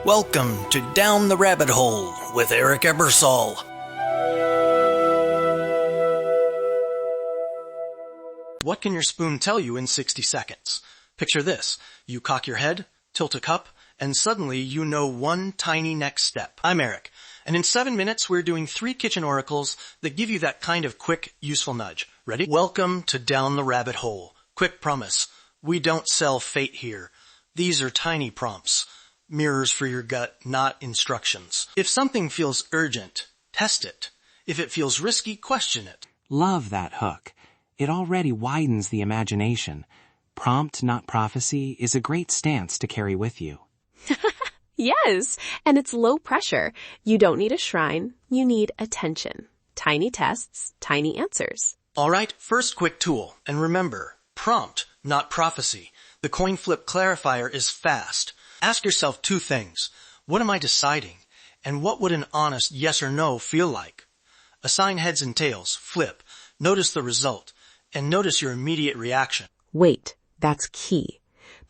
Welcome to Down the Rabbit Hole with Eric Ebersol. What can your spoon tell you in 60 seconds? Picture this. You cock your head, tilt a cup, and suddenly you know one tiny next step. I'm Eric, and in 7 minutes we're doing 3 kitchen oracles that give you that kind of quick, useful nudge. Ready? Welcome to Down the Rabbit Hole. Quick promise. We don't sell fate here. These are tiny prompts. Mirrors for your gut, not instructions. If something feels urgent, test it. If it feels risky, question it. Love that hook. It already widens the imagination. Prompt, not prophecy, is a great stance to carry with you. Yes, and it's low pressure. You don't need a shrine, you need attention. Tiny tests, tiny answers. All right, first quick tool. And remember, prompt, not prophecy. The coin flip clarifier is fast. Ask yourself 2 things. What am I deciding? And what would an honest yes or no feel like? Assign heads and tails, flip, notice the result, and notice your immediate reaction. Wait, that's key.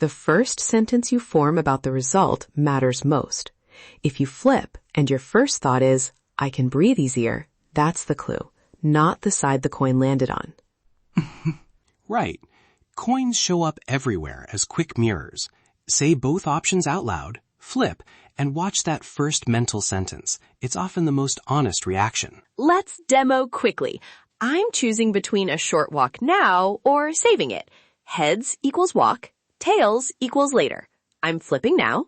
The first sentence you form about the result matters most. If you flip and your first thought is, I can breathe easier, that's the clue, not the side the coin landed on. Right. Coins show up everywhere as quick mirrors. Say both options out loud, flip, and watch that first mental sentence. It's often the most honest reaction. Let's demo quickly. I'm choosing between a short walk now or saving it. Heads equals walk, tails equals later. I'm flipping now.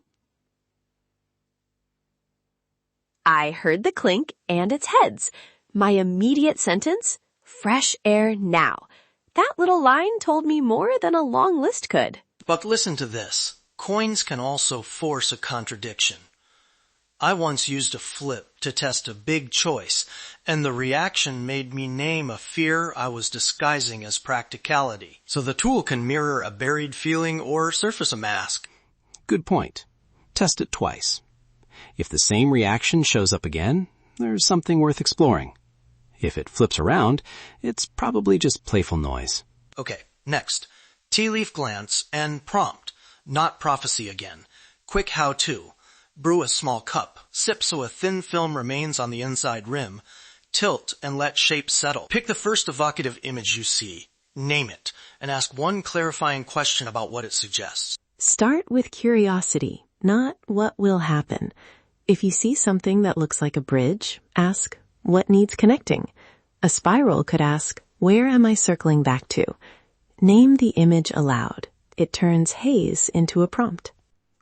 I heard the clink and it's heads. My immediate sentence, fresh air now. That little line told me more than a long list could. But listen to this. Coins can also force a contradiction. I once used a flip to test a big choice, and the reaction made me name a fear I was disguising as practicality. So the tool can mirror a buried feeling or surface a mask. Good point. Test it twice. If the same reaction shows up again, there's something worth exploring. If it flips around, it's probably just playful noise. Okay, next. Tea leaf glance and prompt. Not prophecy again. Quick how-to. Brew a small cup. Sip so a thin film remains on the inside rim. Tilt and let shape settle. Pick the first evocative image you see. Name it, and ask one clarifying question about what it suggests. Start with curiosity, not what will happen. If you see something that looks like a bridge, ask, what needs connecting? A spiral could ask, where am I circling back to? Name the image aloud. It turns haze into a prompt.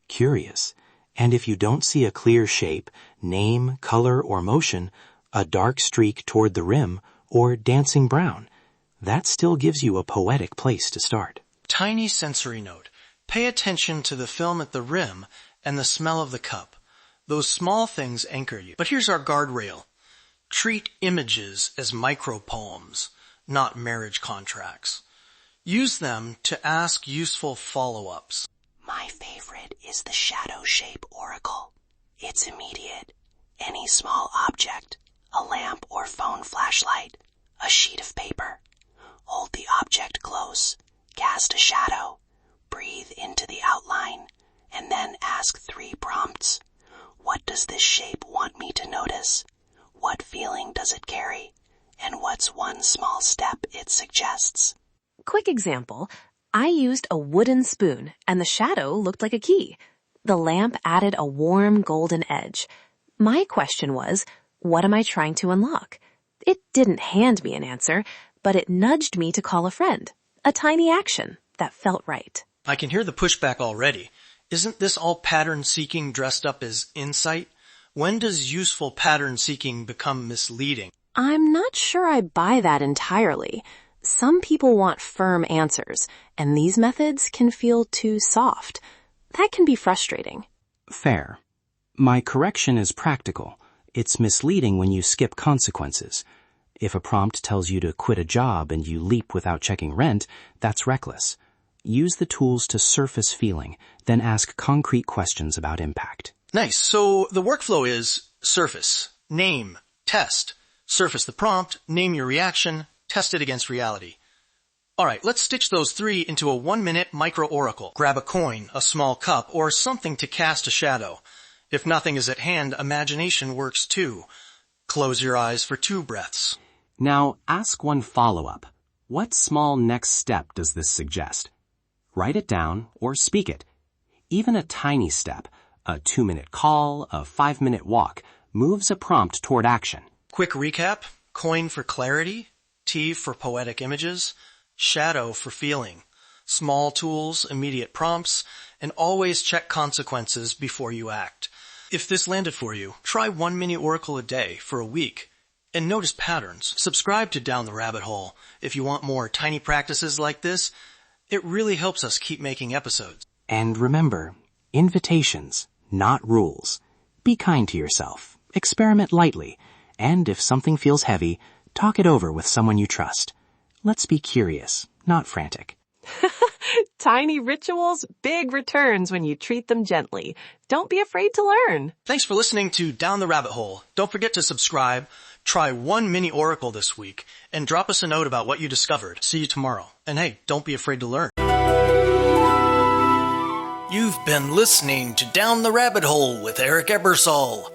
Curious. And if you don't see a clear shape, name, color, or motion, a dark streak toward the rim, or dancing brown, that still gives you a poetic place to start. Tiny sensory note. Pay attention to the film at the rim and the smell of the cup. Those small things anchor you. But here's our guardrail. Treat images as micro-poems, not marriage contracts. Use them to ask useful follow-ups. My favorite is the shadow shape oracle. It's immediate. Any small object, a lamp or phone flashlight, a sheet of paper. Hold the object close, cast a shadow, breathe into the outline, and then ask 3 prompts. What does this shape want me to notice? What feeling does it carry? And what's one small step it suggests? Quick example, I used a wooden spoon and the shadow looked like a key. The lamp added a warm golden edge. My question was, what am I trying to unlock? It didn't hand me an answer, but it nudged me to call a friend. A tiny action that felt right. I can hear the pushback already. Isn't this all pattern seeking dressed up as insight? When does useful pattern seeking become misleading? I'm not sure I buy that entirely. Some people want firm answers, and these methods can feel too soft. That can be frustrating. Fair. My correction is practical. It's misleading when you skip consequences. If a prompt tells you to quit a job and you leap without checking rent, that's reckless. Use the tools to surface feeling, then ask concrete questions about impact. Nice. So the workflow is surface, name, test. Surface the prompt, name your reaction, test it against reality. All right, let's stitch those 3 into a 1-minute micro-oracle. Grab a coin, a small cup, or something to cast a shadow. If nothing is at hand, imagination works too. Close your eyes for 2 breaths. Now, ask one follow-up. What small next step does this suggest? Write it down or speak it. Even a tiny step, a 2-minute call, a 5-minute walk, moves a prompt toward action. Quick recap: coin for clarity, T for poetic images, shadow for feeling, small tools, immediate prompts, and always check consequences before you act. If this landed for you, try 1 mini oracle a day for a week and notice patterns. Subscribe to Down the Rabbit Hole if you want more tiny practices like this. It really helps us keep making episodes. And remember, invitations, not rules. Be kind to yourself. Experiment lightly. And if something feels heavy, talk it over with someone you trust. Let's be curious, not frantic. Tiny rituals, big returns when you treat them gently. Don't be afraid to learn. Thanks for listening to Down the Rabbit Hole. Don't forget to subscribe, try 1 mini oracle this week, and drop us a note about what you discovered. See you tomorrow. And hey, don't be afraid to learn. You've been listening to Down the Rabbit Hole with Eric Ebersol.